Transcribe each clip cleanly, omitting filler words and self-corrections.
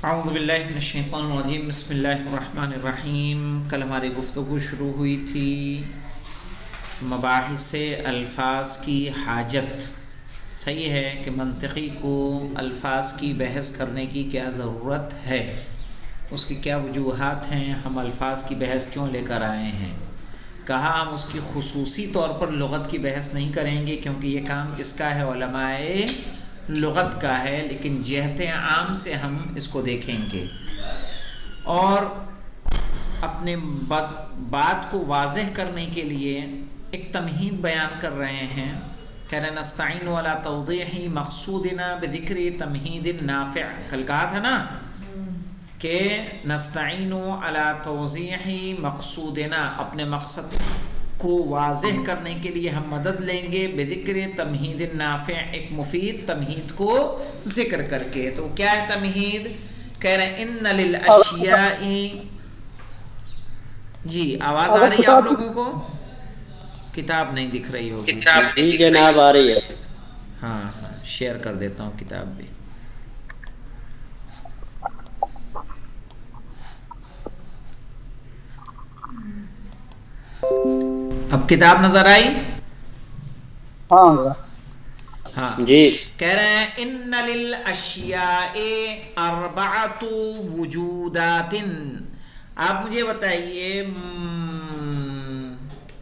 اعوذ باللہ من الشیطان الرجیم، بسم اللہ الرحمن الرحیم۔ کل ہماری گفتگو شروع ہوئی تھی مباحث الفاظ کی حاجت۔ صحیح ہے کہ منطقی کو الفاظ کی بحث کرنے کی کیا ضرورت ہے، اس کی کیا وجوہات ہیں، ہم الفاظ کی بحث کیوں لے کر آئے ہیں۔ کہا ہم اس کی خصوصی طور پر لغت کی بحث نہیں کریں گے کیونکہ یہ کام کس کا ہے، علماء لغت کا ہے، لیکن جہت عام سے ہم اس کو دیکھیں گے اور اپنے بات کو واضح کرنے کے لیے ایک تمہید بیان کر رہے ہیں۔ کہہ رہے نستعین علی توضیح مقصودنا بذکر تمہید نافع۔ کل کہا تھا نا کہ نستعین علی توضیح مقصودنا، اپنے مقصد کو واضح کرنے کے لیے ہم مدد لیں گے بذکر تمہید نافع، ایک مفید تمہید کو ذکر کر کے۔ تو کیا ہے تمہید؟ کہہ رہے ہیں ان للاشیاء، جی آواز آ رہی ہے آپ لوگوں کو؟ کتاب نہیں دکھ رہی ہوگی؟ جی جناب آ رہی ہے۔ ہاں شیئر کر دیتا ہوں کتاب بھی۔ اب کتاب نظر آئی؟ ہاں جی کہہ رہے ہیں ان للاشیاء اربعۃ وجودات۔ آپ مجھے بتائیے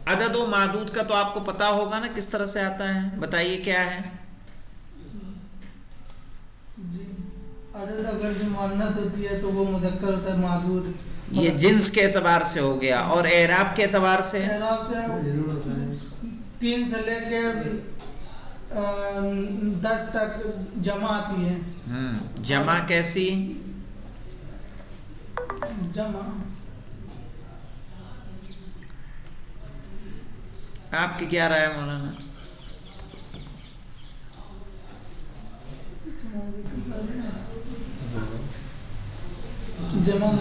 عدد و معدود کا تو آپ کو پتا ہوگا نا کس طرح سے آتا ہے، بتائیے کیا ہے؟ جی عدد اگر جو مؤنث ہوتی ہے تو وہ مذکر ہوتا ہے، معدود یہ جنس کے اعتبار سے ہو گیا، اور اعراب کے اعتبار سے اعراب سے 3 سے لے کے 10 تک جمع آتی ہے۔ جمع کیسی؟ جمع آپ کی کیا رائے ہے مولانا؟ جمع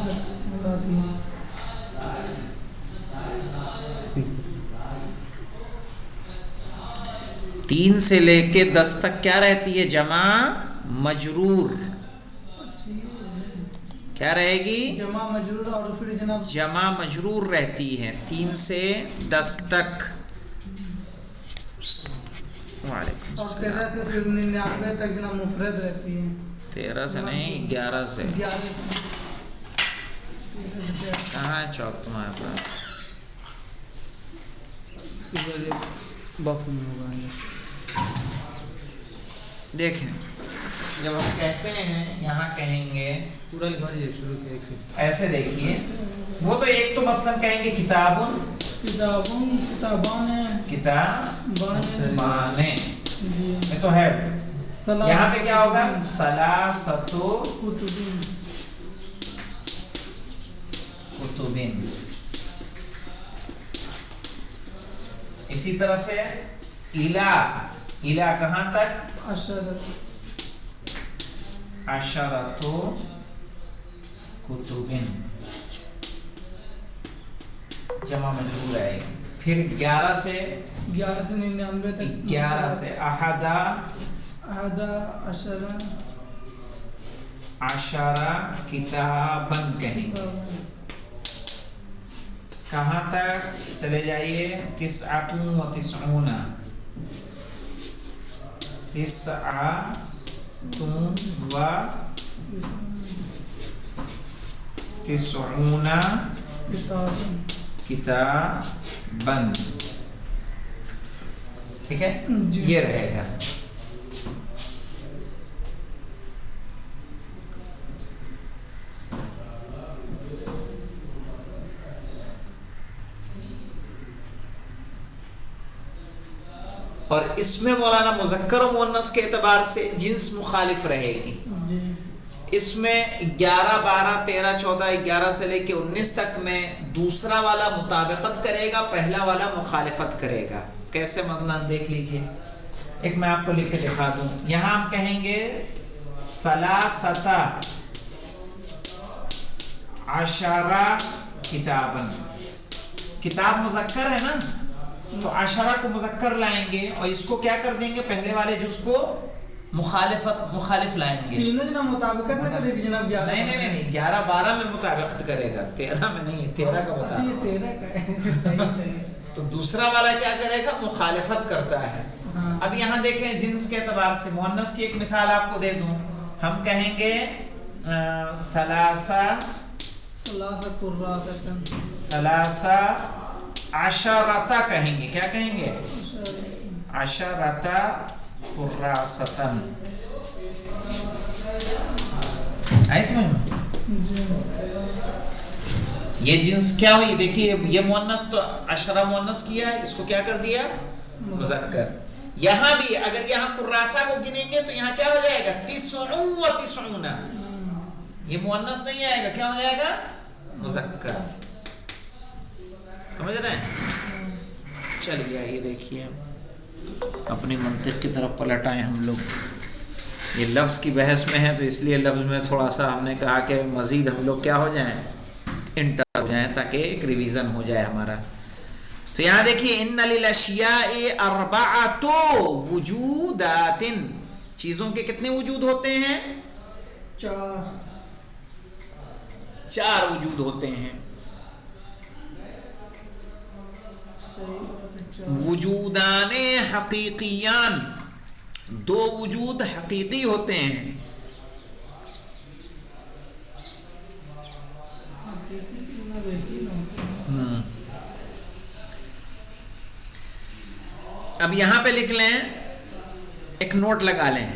آتی ہے 3 سے لے کے 10 تک کیا رہتی ہے؟ جمع مجرور۔ کیا رہے گی؟ جمع مجرور، اور پھر جناب جمع مجرور رہتی ہے 3 سے 10 تک۔ وعلیکم اور السلام۔ 13 سے پھر 99 تک جناب مفرد رہتی ہے۔ 13 سے نہیں 11 سے۔ 11 کہاں ہے چوک تمہارے پاس؟ باکس میں ہوگا۔ دیکھیں جب ہم کہتے ہیں یہاں کہیں گے پورا لکھائیے شروع سے ایک سے۔ ایسے دیکھیے، وہ تو ایک تو مثلا کہیں گے کتابن، کتابان کتابان، جی یہ تو ہے۔ یہاں پہ کیا ہوگا؟ ثلاثۃ کتبین۔ اسی طرح سے الا کہاں تک؟ عشرۃ کتبین، جمع مجرور ہے۔ پھر 11 سے 99 تک 11 سے احدا عشرہ کتابن کہیں گے۔ کہاں تک چلے جائیے؟ 99 و 99 کتابن، ٹھیک ہے؟ یہ رہے گا۔ اور اس میں مولانا مذکر و مؤنث کے اعتبار سے جنس مخالف رہے گی۔ اس میں 11 12 13 14 11 سے لے کے 19 تک میں دوسرا والا مطابقت کرے گا، پہلا والا مخالفت کرے گا۔ کیسے مثلا دیکھ لیجئے، ایک میں آپ کو لکھ کے دکھا دوں۔ یہاں ہم کہیں گے ثلاثۃ عشرہ کتابن، کتاب مذکر ہے نا، تو عشرہ کو مذکر لائیں گے اور اس کو کیا کر دیں گے؟ پہلے والے جز کو مخالف لائیں گے. تینوں جناب مطابقت میں کرے گی جناب. نہیں 11-12 میں مطابقت کرے گا, 13 میں نہیں. 13 کا بتا. 13 کا ہے. تو دوسرا والا کیا کرے گا؟ مخالفت کرتا ہے. اب یہاں دیکھیں جنس کے اعتبار سے مؤنث کی ایک مثال آپ کو دے دوں. ہم کہیں گے ثلاثہ عشرۃ کہیں گے. کیا کہیں گے؟ عشرۃ قراصۃ. آئے سمجھ میں؟ یہ جنس کیا ہوئی؟ دیکھیے یہ مؤنث تو عشرہ مؤنث کیا ہے, اس کو کیا کر دیا؟ مذکر. یہاں بھی اگر یہاں قراسہ کو گنیں گے تو یہاں کیا ہو جائے گا؟ 99. یہ مؤنث نہیں آئے گا, کیا ہو جائے گا؟ مذکر. سمجھ رہے ہیں؟ چلیے یہ دیکھیے اپنی منطق کی طرف پلٹائیں ہم لوگ. یہ لفظ کی بحث میں ہے تو اس لیے لفظ میں تھوڑا سا ہم نے کہا کہ مزید ہم لوگ کیا ہو جائیں, انٹر ہو جائیں, تاکہ ایک ریویژن ہو جائے ہمارا. تو یہاں دیکھیے ان للاشیاء اربعۃ وجودات. چیزوں کے کتنے وجود ہوتے ہیں؟ 4 وجود ہوتے ہیں. وجودان حقیقیان, 2 وجود حقیقی ہوتے ہیں. اب یہاں پہ لکھ لیں, ایک نوٹ لگا لیں.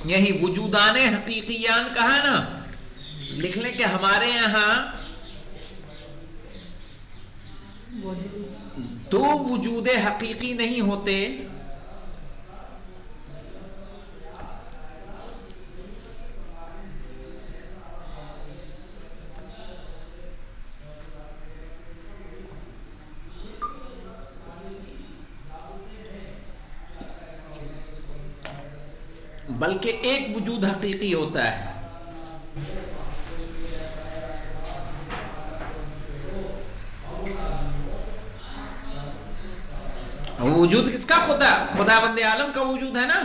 یہی وجودان حقیقیان کہا نا, لکھ لیں کہ ہمارے یہاں 2 وجود حقیقی نہیں ہوتے, بلکہ ایک وجود حقیقی ہوتا ہے. وجود کس کا؟ خدا بند عالم کا وجود ہے نا,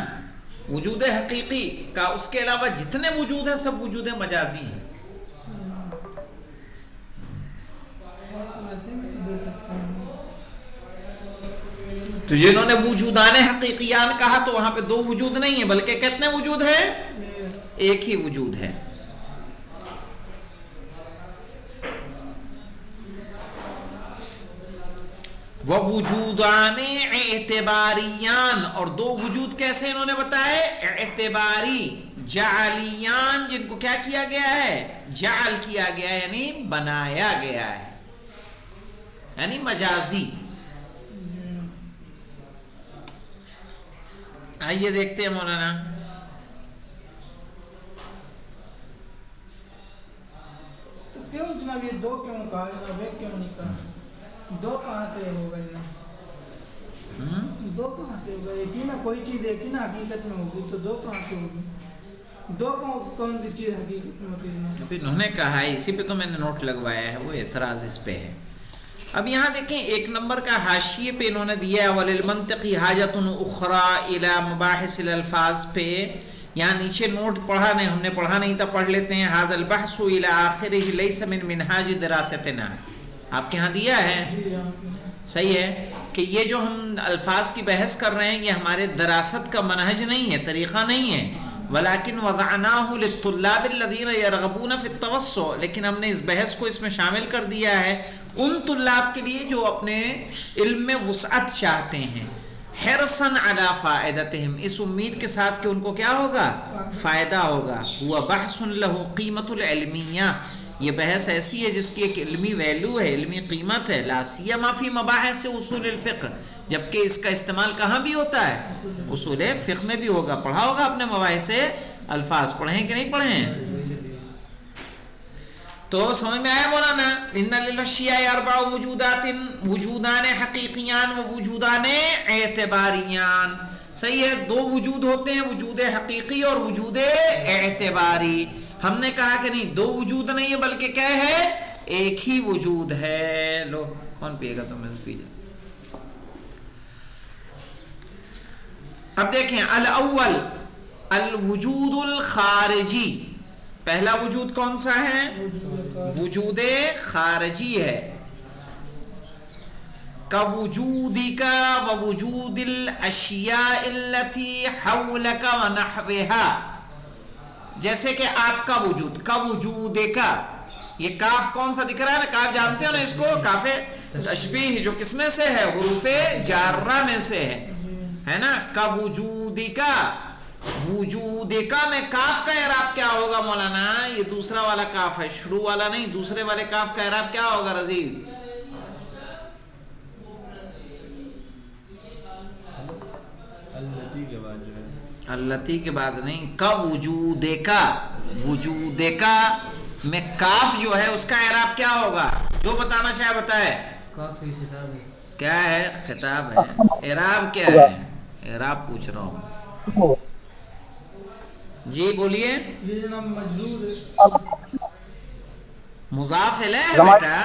وجود حقیقی کا. اس کے علاوہ جتنے وجود ہیں سب وجود مجازی ہیں. تو جنہوں نے وجودان حقیقیان کہا تو وہاں پہ 2 وجود نہیں ہیں بلکہ کتنے وجود ہیں؟ ایک ہی وجود ہے. وَوُجُودَانِ اعتباریان, اور 2 وجود کیسے انہوں نے بتائے؟ اعتباری جعلیان, جن کو کیا کیا گیا ہے؟ جعل کیا گیا ہے, یعنی بنایا گیا ہے, یعنی مجازی. آئیے دیکھتے ہیں مولانا. تو کیوں جناب یہ 2 کیوں کہا جناب, 1 کیوں نہیں کہا؟ 2 کہاں سے ہو گئے نا؟ 2 کہاں سے ہو گئے؟ ایک ہی میں کوئی چیز ایک ہی نا حقیقت میں ہوگی, تو 2 کہاں سے ہوگی؟ 2 کون سی چیز حقیقت میں ہوتی ہے؟ ابھی انہوں نے کہا ہے, اسی پہ تو میں نے نوٹ لگوایا ہے, وہ اعتراض اس پہ ہے. اب یہاں دیکھیں 1 نمبر کا حاشیے پہ انہوں نے دیا ہے وَلِلْمَنْطِقِ حَاجَةٌ أُخْرَى إِلَى مَبَاحِثِ الْأَلْفَاظ پہ. یہاں نیچے نوٹ پڑھا نہیں, ہم نے پڑھا نہیں تھا, پڑھ لیتے ہیں. هَذَا الْبَحْثُ إِلَى آخِرِهِ لَيْسَ مِنْ مِنْهَاجِ دِرَاسَتِنَا. آپ کے ہاں دیا ہے, صحیح ہے کہ یہ جو ہم الفاظ کی بحث کر رہے ہیں یہ ہمارے دراست کا منہج نہیں ہے, طریقہ نہیں ہے. وَلَكِنْ وَضَعْنَاهُ لِلطُّلَّابِ الَّذِينَ يَرْغَبُونَ فِي التَّوَسُّعِ. لیکن ہم نے اس بحث کو اس میں شامل کر دیا ہے ان طلاب کے لیے جو اپنے علم میں وسعت چاہتے ہیں. حرصاً علی فائدتہم, اس امید کے ساتھ کہ ان کو کیا ہوگا؟ فائدہ ہوگا. ہوا بحث لہ قیمت العلمیہ, یہ بحث ایسی ہے جس کی ایک علمی ویلیو ہے, علمی قیمت ہے. لا سیما فی مباحث اصول الفقہ, جبکہ اس کا استعمال کہاں بھی ہوتا ہے؟ اصول فقہ میں بھی ہوگا. پڑھا ہوگا اپنے مباحث الفاظ, پڑھیں کہ نہیں پڑھیں؟ تو سمجھ میں آیا مولانا؟ ان للاشیاء 4 وجودات, وجودان حقیقیان و وجودان اعتباریان. صحیح ہے, 2 وجود ہوتے ہیں, وجود حقیقی اور وجود اعتباری. ہم نے کہا کہ نہیں 2 وجود نہیں ہے بلکہ کیا ہے؟ ایک ہی وجود ہے. لو کون پیے گا؟ تو میں پی جاؤ. اب دیکھیں الاول الوجود الخارجی، پہلا وجود کون سا ہے؟ وجود خارجی ہے. كوجودك ووجود الاشیاء التي حولك ونحوها، جیسے کہ آپ کا وجود، کا وجود کا، یہ کاف کون سا دکھ رہا ہے نا؟ کاف جانتے ہو نا اس کو، کاف تشبیہ جو کس میں سے ہے؟ حروف جارہ میں سے ہے نا. کا وجود کا، وجود کا میں کاف کا اعراب کیا ہوگا مولانا؟ یہ دوسرا والا کاف ہے، شروع والا نہیں. دوسرے والے کاف کا اعراب کیا ہوگا رضی؟ التی کے بعد نہیں، کا وجود کا، وجود کا میں کاف جو ہے اس کا اعراب کیا ہوگا؟ جو بتانا چاہے بتائے. کاف خطاب ہے. کیا ہے؟ خطاب ہے. اعراب کیا ہے؟ اعراب پوچھ رہا ہوں. جی بولیے. یہ جناب مجرور ہے. مضاف الیہ ہے بیٹا.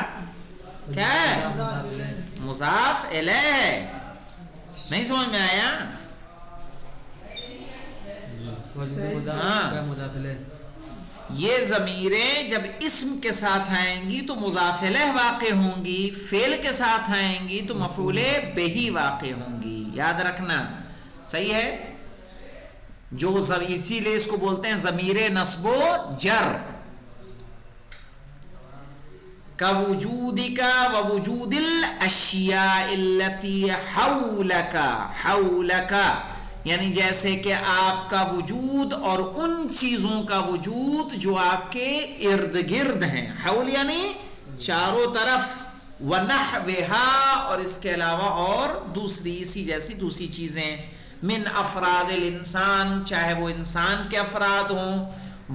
کیا ہے؟ مضاف الیہ ہے. نہیں سمجھ میں آیا؟ یہ ضمیریں جب اسم کے ساتھ آئیں گی تو مضاف الیہ واقع ہوں گی، فعل کے ساتھ آئیں گی تو مفعول بہ واقع ہوں گی. یاد رکھنا. صحیح ہے؟ جو اسی لیے اس کو بولتے ہیں ضمیر نصب و جر. كوجودك ووجود الاشیاء التي حولك، حولك یعنی جیسے کہ آپ کا وجود اور ان چیزوں کا وجود جو آپ کے ارد گرد ہیں. حول یعنی چاروں طرف. وَنَحْوِهَا اور اس کے علاوہ اور دوسری اسی جیسی دوسری چیزیں. من افراد الانسان چاہے وہ انسان کے افراد ہوں،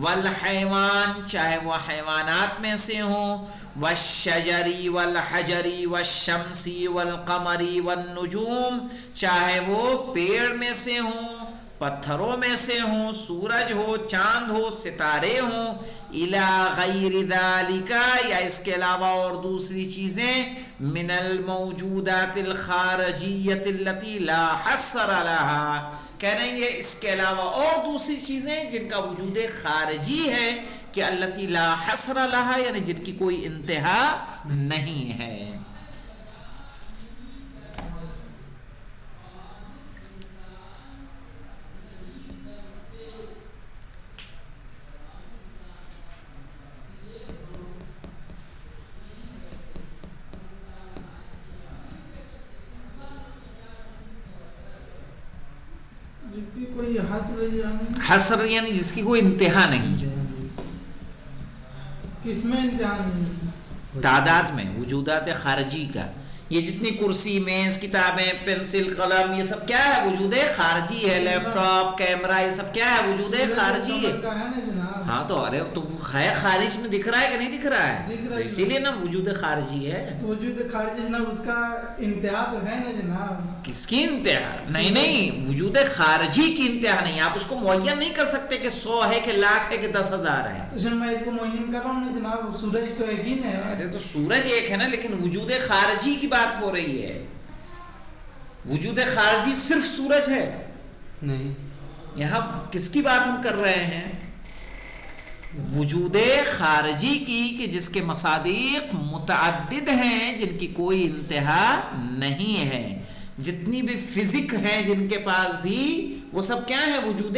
والحیوان چاہے وہ حیوانات میں سے ہوں، والشجری والحجری والشمسی والقمری والنجوم چاہے وہ پیڑ میں سے ہوں، پتھروں میں سے ہوں، سورج ہو، چاند ہو، ستارے ہوں. الی غیر ذالک یا اس کے علاوہ اور دوسری چیزیں. من الموجودات الخارجیۃ التي لا حصر لها، کہہ رہے ہیں یہ اس کے علاوہ اور دوسری چیزیں جن کا وجود خارجی ہے کہ التي لا حصر لها یعنی جن کی کوئی انتہا نہیں ہے. حصر یعنی جس کی کوئی انتہا نہیں. کس میں انتہا نہیں؟ تعداد میں. وجودات خارجی کا یہ جتنی کرسی، میز، کتابیں، پنسل، قلم، یہ سب کیا ہے؟ وجود خارجی ہے. لیپ ٹاپ، کیمرہ، یہ سب کیا ہے؟ وجود خارجی ہے. ہاں تو ارے تو ہے خارج میں دکھ رہا ہے کہ نہیں دکھ رہا ہے؟ تو اسی لیے نا وجود خارجی ہے. وجود خارجی جناب اس کا انتہا تو ہے نا جناب. کس کی انتہا؟ نہیں نہیں، وجود خارجی کی انتہا نہیں. آپ اس کو معین نہیں کر سکتے کہ 100 ہے کہ لاکھ ہے کہ 10,000 ہے. تو میں اس کو معین کر رہا ہوں نا جناب. سورج تو ایک ہی ہے. ارے تو سورج ایک ہے نا، لیکن وجود خارجی کی بات ہو رہی ہے. وجود خارجی صرف سورج ہے نہیں. یہاں کس کی بات ہم کر رہے ہیں؟ وجود خارجی کی کہ جس کے مصادیق متعدد ہیں، جن کی کوئی انتہا نہیں ہے. جتنی بھی فزک ہیں جن کے پاس بھی، وہ سب کیا ہیں؟ وجود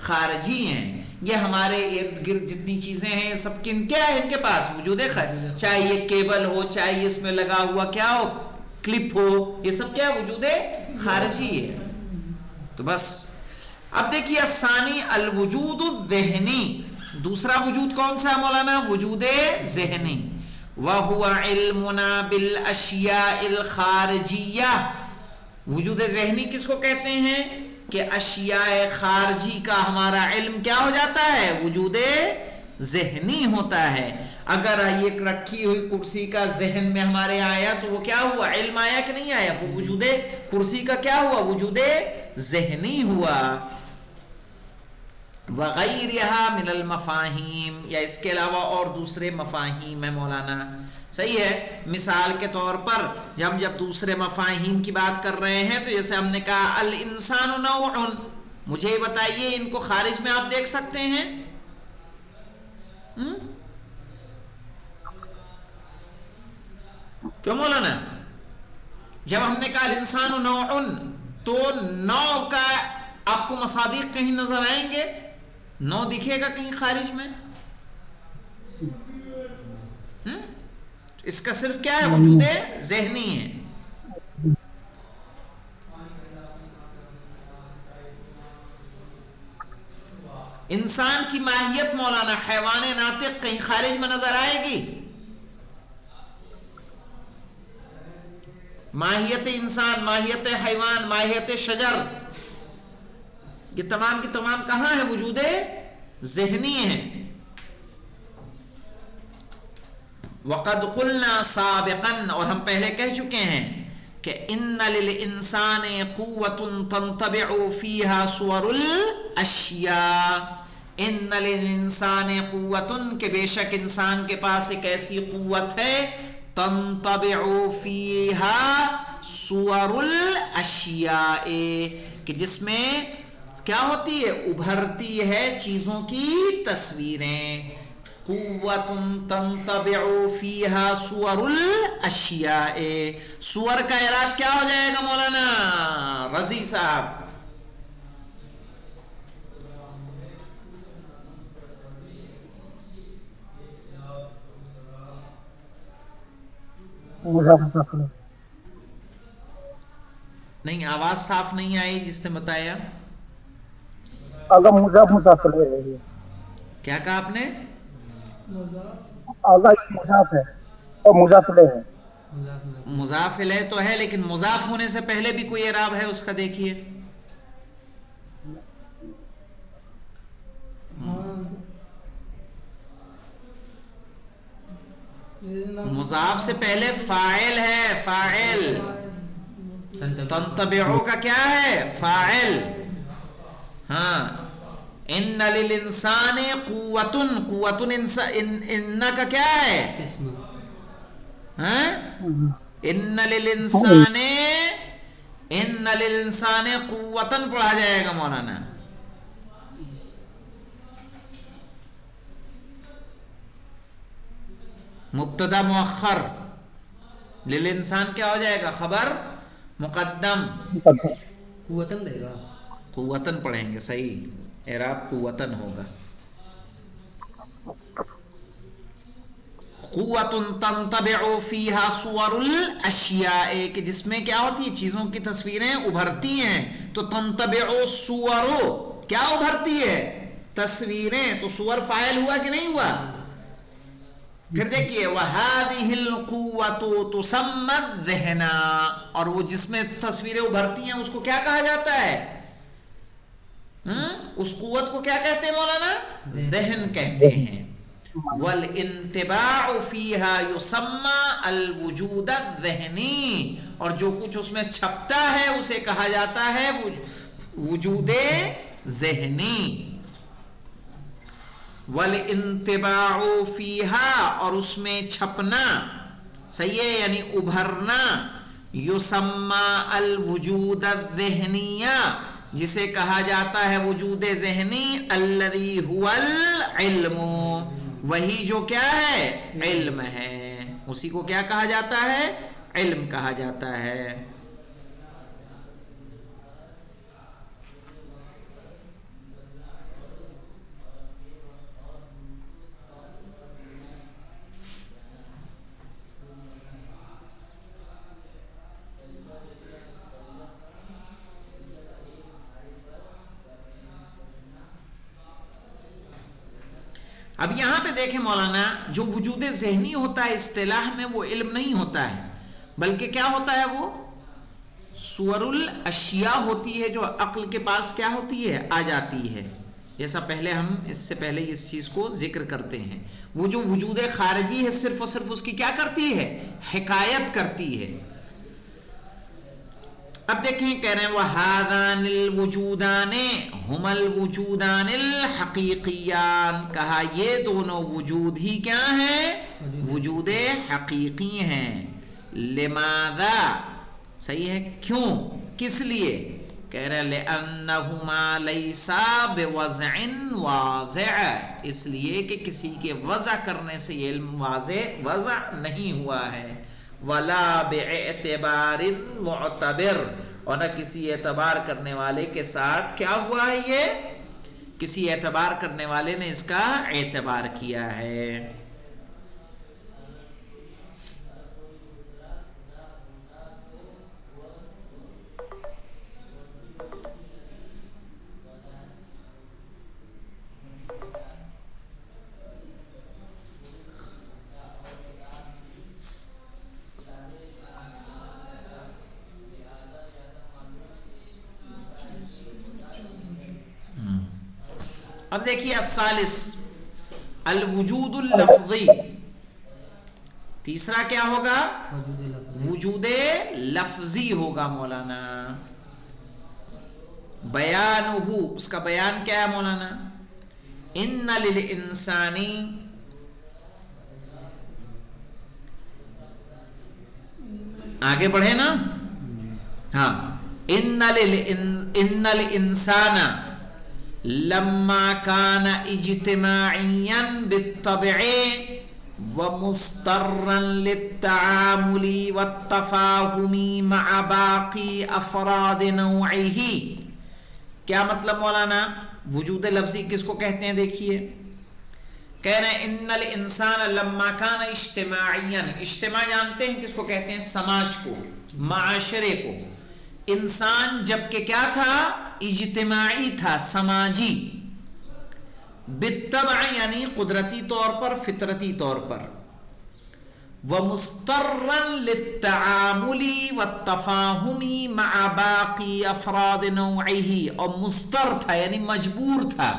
خارجی ہیں. یہ ہمارے ارد گرد جتنی چیزیں ہیں سب کن کیا ہے؟ ان کے پاس وجود خارجی. چاہے یہ کیبل ہو، چاہے اس میں لگا ہوا کیا ہو، کلپ ہو، یہ سب کیا ہے؟ وجود خارجی ہے. تو بس اب دیکھیے الثانی الوجود الذہنی. دوسرا وجود کون سا مولانا؟ وجود ذہنی. وَهُوَ عِلْمُنَا بِالْأَشْيَاءِ الْخَارِجِيَّةِ. وجود ذہنی کس کو کہتے ہیں؟ کہ اشیاء خارجی کا ہمارا علم کیا ہو جاتا ہے؟ وجود ذہنی ہوتا ہے. اگر یہ رکھی ہوئی کرسی کا ذہن میں ہمارے آیا تو وہ کیا ہوا؟ علم آیا کہ نہیں آیا؟ وہ وجود کرسی کا کیا ہوا؟ وجود ذہنی ہوا. وغیرها من المفاہیم یا اس کے علاوہ اور دوسرے مفاہیم ہیں مولانا. صحیح ہے. مثال کے طور پر جب دوسرے مفاہیم کی بات کر رہے ہیں تو جیسے ہم نے کہا الانسان نوع، مجھے بتائیے ان کو خارج میں آپ دیکھ سکتے ہیں؟ کیوں مولانا؟ جب ہم نے کہا الانسان نوع تو نوع کا آپ کو مصادیق کہیں نظر آئیں گے؟ نوع دکھے گا کہیں خارج میں؟ اس کا صرف کیا ہے؟ وجود ذہنی ہے. انسان کی ماہیت مولانا حیوان ناطق کہیں خارج میں نظر آئے گی؟ ماہیت انسان، ماہیت حیوان، ماہیت شجر، یہ تمام کی تمام کہاں ہے؟ وجود ذہنی ہے. وقد قلنا سابقا، اور ہم پہلے کہہ چکے ہیں کہ ان للانسان قوت تنطبع فيها صور الاشیاء. ان للانسان قوت، کہ بے شک انسان کے پاس ایک ایسی قوت ہے تنطبع فيها صور الاشیاء، کہ جس میں کیا ہوتی ہے؟ ابھرتی ہے چیزوں کی تصویریں. قوت تنطبع فيها صور الاشیاء. صور کا اعراب کیا ہو جائے گا مولانا رضی صاحب؟ نہیں، آواز صاف نہیں آئی جس نے بتایا. آگا مضاف ہے. کیا کہا آپ نے؟ آگا مضاف ہے اور مضاف الیہ ہے. مضاف الیہ تو ہے، لیکن مضاف ہونے سے پہلے بھی کوئی اعراب ہے اس کا؟ دیکھیے مضاف سے پہلے فاعل ہے. فاعل تنطبعو کا کیا ہے؟ فاعل. ہاں، ان للانسان قوت، قوت ان کا کیا ہے؟ ہاں، ان للانسان قوتن پڑھا جائے گا مولانا. مبتدا مؤخر، للانسان کیا ہو جائے گا؟ خبر مقدم. قوتن دے گا، قوتن پڑھیں گے، صحیح اعراب قوتن ہوگا. قوت تنطبع فيها صور الاشیاء، کہ جس میں کیا ہوتی ہے؟ چیزوں کی تصویریں ابھرتی ہیں. تو تنطبع صور، کیا ابھرتی ہے؟ تصویریں. تو صور فاعل ہوا کہ نہیں ہوا؟ پھر دیکھیے وَهَذِهِ الْقُوَّةُ تُسَمَّى الذِّهْنَ، اور وہ جس میں تصویریں ابھرتی ہیں اس کو کیا کہا جاتا ہے؟ اس قوت کو کیا کہتے ہیں مولانا؟ ذہن کہتے ہیں. وَالْإِنْتِبَاعُ فِيهَا يُسَمَّى الْوُجُودَ الذِّهْنِي، اور جو کچھ اس میں چھپتا ہے اسے کہا جاتا ہے وجود ذہنی. وَالْإِنْتِبَاعُ فِيهَا، اور اس میں چھپنا، صحیح ہے، یعنی ابھرنا. يُسَمَّى الْوُجُودَ الذِّهْنِيَّ، جسے کہا جاتا ہے وجود ذہنی. الَّذِي هُوَ الْعِلْمُ، وہی جو کیا ہے؟ علم ہے. اسی کو کیا کہا جاتا ہے؟ علم کہا جاتا ہے. اب یہاں پہ دیکھیں مولانا، جو وجود ذہنی ہوتا ہے اصطلاح میں وہ علم نہیں ہوتا ہے، بلکہ کیا ہوتا ہے؟ وہ صور الاشیاء ہوتی ہے جو عقل کے پاس کیا ہوتی ہے؟ آ جاتی ہے. جیسا پہلے ہم اس سے پہلے اس چیز کو ذکر کرتے ہیں. وہ جو وجود خارجی ہے صرف اور صرف اس کی کیا کرتی ہے؟ حکایت کرتی ہے. اب دیکھیں کہہ رہے ہیں وَهَذَانِ الْوُجُودَانِ هُمَا الْوُجُودَانِ الْحَقِيقِيَّانِ، کہا یہ دونوں وجود ہی کیا ہیں؟ وجود حقیقی ہیں. لماذا صحیح ہے کیوں کس لیے کہہ رہے لأنہما لیسا بوضع واضح اس لیے کہ کسی کے وضع کرنے سے یہ علم واضح وضع نہیں ہوا ہے. ولا باعتبار معتبر اور نہ کسی اعتبار کرنے والے کے ساتھ کیا ہوا ہے یہ کسی اعتبار کرنے والے نے اس کا اعتبار کیا ہے. اب دیکھیے الثالث الوجود اللفظی تیسرا کیا ہوگا وجود لفظی ہوگا مولانا. بیانہ اس کا بیان کیا ہے مولانا ان للانسانی آگے بڑھے نا ہاں ان الانسان لما كان اجتماعيا بالطبع ومضطرا للتعامل والتفاهم مع باقي افراد نوعه. کیا مطلب مولانا وجود لفظی کس کو کہتے ہیں دیکھیے کہہ رہے ہیں ان الانسان لما كان اجتماعيا اجتماع جانتے ہیں کس کو کہتے ہیں سماج کو معاشرے کو. انسان جب کہ کیا تھا اجتماعی تھا سماجی بالطبع یعنی قدرتی طور پر فطرتی طور پر ومضطرا للتعامل والتفاهم مع باقی افراد نوعه اور مضطر تھا یعنی مجبور تھا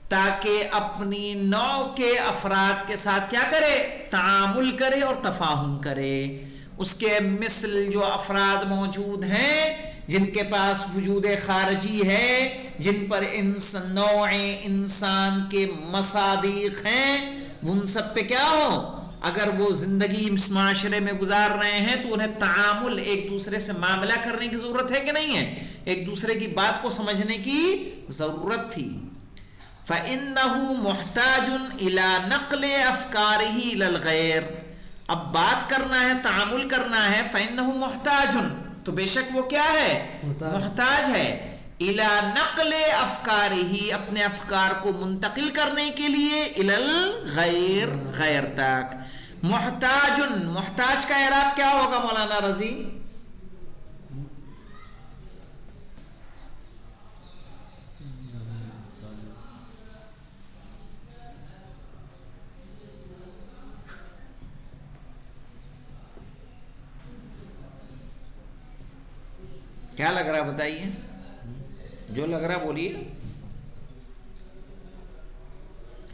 تاکہ اپنی نوع کے افراد کے ساتھ کیا کرے تعامل کرے اور تفاہم کرے. اس کے مثل جو افراد موجود ہیں جن کے پاس وجود خارجی ہے جن پر نوع انسان کے مصادیق ہیں ان سب پہ کیا ہو اگر وہ زندگی اس معاشرے میں گزار رہے ہیں تو انہیں تعامل ایک دوسرے سے معاملہ کرنے کی ضرورت ہے کہ نہیں ہے ایک دوسرے کی بات کو سمجھنے کی ضرورت تھی. فَإِنَّهُ مُحْتَاجٌ إِلَى نَقْلِ أَفْكَارِهِ إِلَى الْغَيْرِ اب بات کرنا ہے تعامل کرنا ہے فَإِنَّهُ مُحْتَاجٌ تو بے شک وہ کیا ہے محتاج ہے إِلَى نَقْلِ أَفْكَارِهِ اپنے افکار کو منتقل کرنے کے لیے إِلَى الْغَيْرِ غیر تک. محتاج کا اعراب کیا ہوگا مولانا رضی کیا لگ رہا ہے بتائیے جو لگ رہا بولیے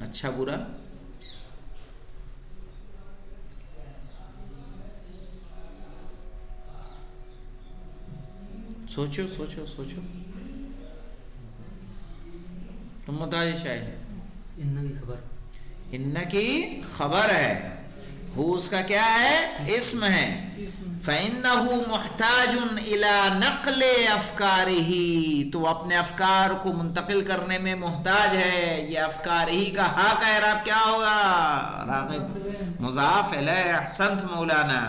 اچھا برا سوچو سوچو سوچو تم بتائیے شاید ان کی خبر ہے وہ اس کا کیا ہے اسم ہے فَإِنَّهُ مُحْتَاجٌ إِلَى نَقْلِ أَفْكَارِهِ تو اپنے افکار کو منتقل کرنے میں محتاج ہے. یہ افکار ہی کا ہا کا اعراب کیا ہوگا راغب مضاف الیہ احسنت مولانا.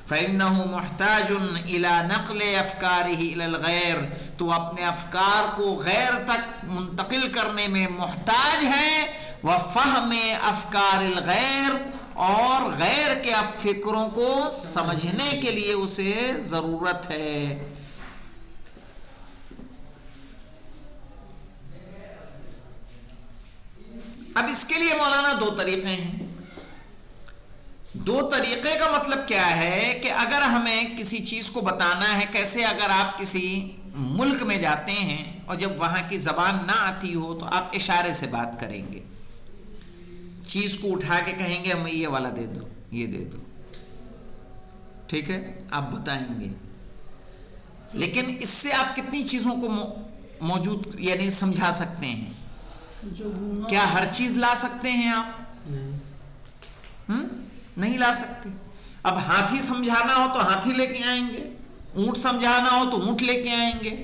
فَإِنَّهُ مُحْتَاجٌ إِلَى نَقْلِ أَفْكَارِهِ إِلَى الْغَيْرِ تو اپنے افکار کو غیر تک منتقل کرنے میں محتاج ہے. وَفَهْمِ أَفْكَارِ الْغَيْرِ اور غیر کے فکروں کو سمجھنے کے لیے اسے ضرورت ہے. اب اس کے لیے مولانا دو طریقے ہیں. دو طریقے کا مطلب کیا ہے کہ اگر ہمیں کسی چیز کو بتانا ہے کیسے اگر آپ کسی ملک میں جاتے ہیں اور جب وہاں کی زبان نہ آتی ہو تو آپ اشارے سے بات کریں گے چیز کو اٹھا کے کہیں گے ہمیں یہ والا دے دو یہ دے دو ٹھیک ہے آپ بتائیں گے لیکن اس سے آپ کتنی چیزوں کو موجود یعنی سمجھا سکتے ہیں کیا ہر چیز لا سکتے ہیں آپ نہیں لا سکتے. اب ہاتھی سمجھانا ہو تو ہاتھی لے کے آئیں گے, اونٹ سمجھانا ہو تو اونٹ لے کے آئیں گے.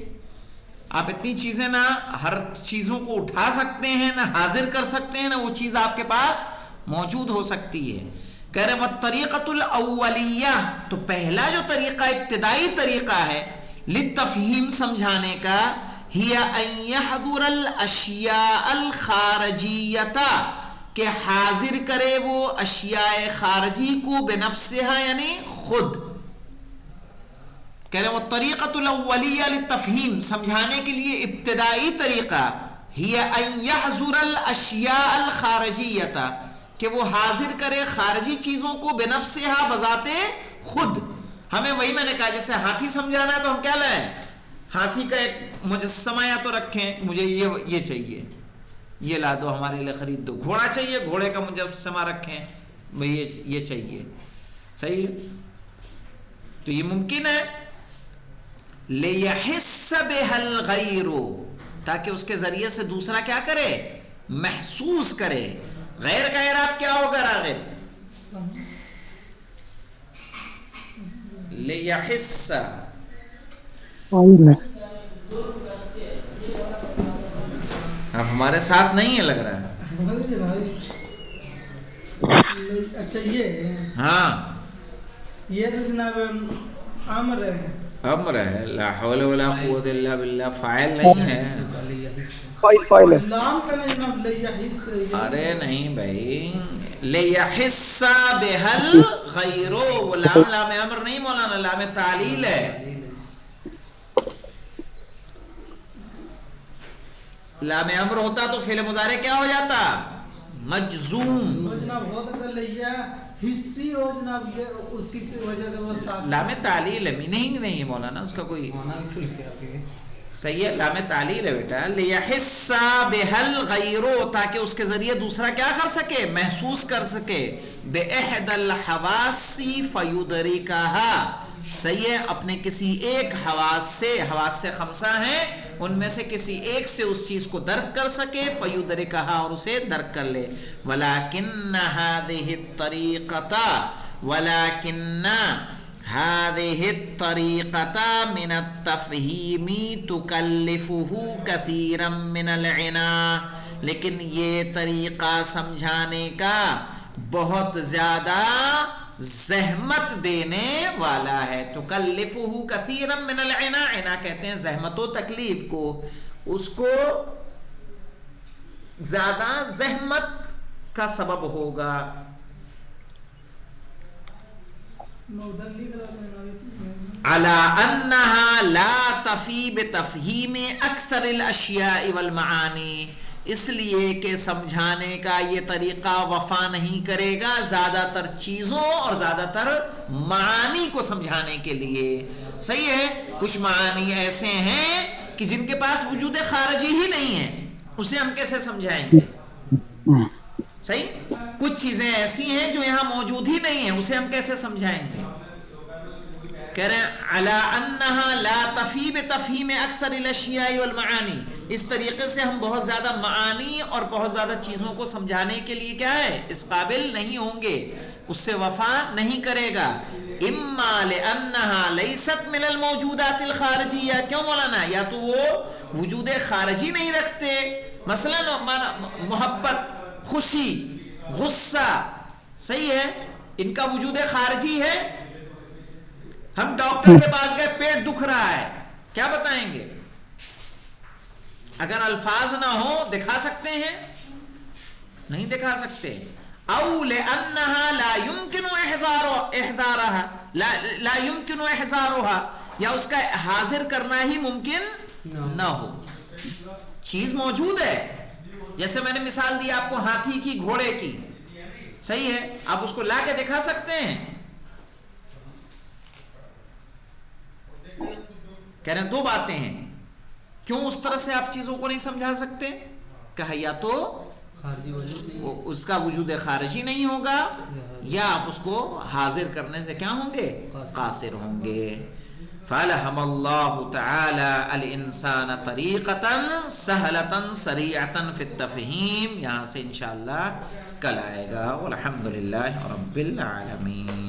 آپ اتنی چیزیں نہ ہر چیزوں کو اٹھا سکتے ہیں, نہ حاضر کر سکتے ہیں, نہ وہ چیز آپ کے پاس موجود ہو سکتی ہے. کہہ رہے والطریقۃ الاولیہ, تو پہلا جو طریقہ ابتدائی طریقہ ہے للتفہیم سمجھانے کا, ہی ان یحضر الاشیاء الخارجیۃ, کہ حاضر کرے وہ اشیاء خارجی کو بنفسها یعنی خود. کہہ رہے وہ طریقۃ الاولیہ للتفہیم سمجھانے کے لیے ابتدائی طریقہ ہی ان یحضر الاشیاء الخارجیۃ, کہ وہ حاضر کرے خارجی چیزوں کو بنفسها بذات خود. ہمیں وہی میں نے کہا جیسے ہاتھی سمجھانا ہے تو ہم کیا لائیں, ہاتھی کا ایک مجسمہ یا تو رکھیں, مجھے یہ چاہیے, یہ لا دو ہمارے لیے خرید دو. گھوڑا چاہیے, گھوڑے کا مجسمہ رکھیں, بھئی یہ چاہیے. صحیح ہے, تو یہ ممکن ہے. لِيَحِسَّ بِهَا الْغَيْرُ, تاکہ اس کے ذریعے سے دوسرا کیا کرے, محسوس کرے. غیر کا اعراب کیا ہوگا راغب؟ لِيَحِسَّ, اب ہمارے ساتھ نہیں ہے لگ رہا ہے. اچھا یہ ہاں یہ تو جناب امر ہے, امر ہے. لا حول ولا قوت الا باللہ, فاعل نہیں ہے. فائل ہے. لام کا نہیں جناب لیحس. ارے نہیں بھائی, لیحس بها الغیر, وہ لام لام امر نہیں مولانا, لام تعلیل ہے. لام امر ہوتا تو فعل مضارع کیا ہو جاتا, مجزوم. وہ جناب بہت اگر لیا حصی ہو جناب, یہ اس کی وجہ سے وہ صاف لام تعلیل ہے, میننگ نہیں ہے مولانا اس کا کوئی. صحیح ہے, لام تعلیل ہے بیٹا. لیحس بها الغیر, تاکہ اس کے ذریعے دوسرا کیا کر سکے, محسوس کر سکے. باحد الحواس فیدرکها, صحیح ہے, اپنے کسی ایک حواس سے, حواس سے خمسہ ہیں ان میں سے کسی ایک سے اس چیز کو درک کر سکے. فیدرکها, اور اسے درک کر لے. ولکن هذه الطریقۃ, ولکن هذه الطریقۃ من التفہیم تکلفه کثیرا من العناء, لیکن یہ طریقہ سمجھانے کا بہت زیادہ زحمت دینے والا ہے. تکلفه کثیرا من العناء, عنا کہتے ہیں زحمت و تکلیف کو, اس کو زیادہ زحمت کا سبب ہوگا. علی انہا لا تفی بتفہیم اکثر الاشیاء والمعانی, اس لیے کہ سمجھانے کا یہ طریقہ وفا نہیں کرے گا زیادہ تر چیزوں اور زیادہ تر معانی کو سمجھانے کے لیے. صحیح ہے, کچھ معانی ایسے ہیں کہ جن کے پاس وجود خارجی ہی نہیں ہے, اسے ہم کیسے سمجھائیں گے. صحیح, کچھ چیزیں ایسی ہیں جو یہاں موجود ہی نہیں ہیں, اسے ہم کیسے سمجھائیں گے. کہہ رہے ہیں علی انہا لا تفی بتفہیم اکثر الاشیاء والمعانی, اس طریقے سے ہم بہت زیادہ معانی اور بہت زیادہ چیزوں کو سمجھانے کے لیے کیا ہے, اس قابل نہیں ہوں گے, اس سے وفا نہیں کرے گا. اما لانہا لیست من الموجودات الخارجیہ, کیوں مولانا, یا تو وہ وجود خارجی نہیں رکھتے, مثلا محبت, خوشی, غصہ, صحیح ہے, ان کا وجود خارجی ہے. ہم ڈاکٹر کے پاس گئے, پیٹ دکھ رہا ہے, کیا بتائیں گے, اگر الفاظ نہ ہو دکھا سکتے ہیں, نہیں دکھا سکتے. او لانها لا يمكن احضارها, لا يمكن احضارها, یا اس کا حاضر کرنا ہی ممکن نہ ہو. چیز موجود ہے, جیسے میں نے مثال دی آپ کو ہاتھی کی, گھوڑے کی, صحیح ہے, آپ اس کو لا کے دکھا سکتے ہیں. کہہ رہے ہیں دو باتیں ہیں, کیوں اس طرح سے آپ چیزوں کو نہیں سمجھا سکتے. کہا یا تو اس کا وجود خارجی نہیں ہوگا, یا آپ اس کو حاضر کرنے سے کیا ہوں گے, قاصر ہوں گے. فَأَلْهَمَ اللَّهُ تَعَالَى الْإِنسَانَ طَرِيقَةً سَهْلَةً سَرِيعَةً فِي التَّفْهِيمِ. یہاں سے انشاءاللہ کل آئے گا. والحمدللہ رب العالمین.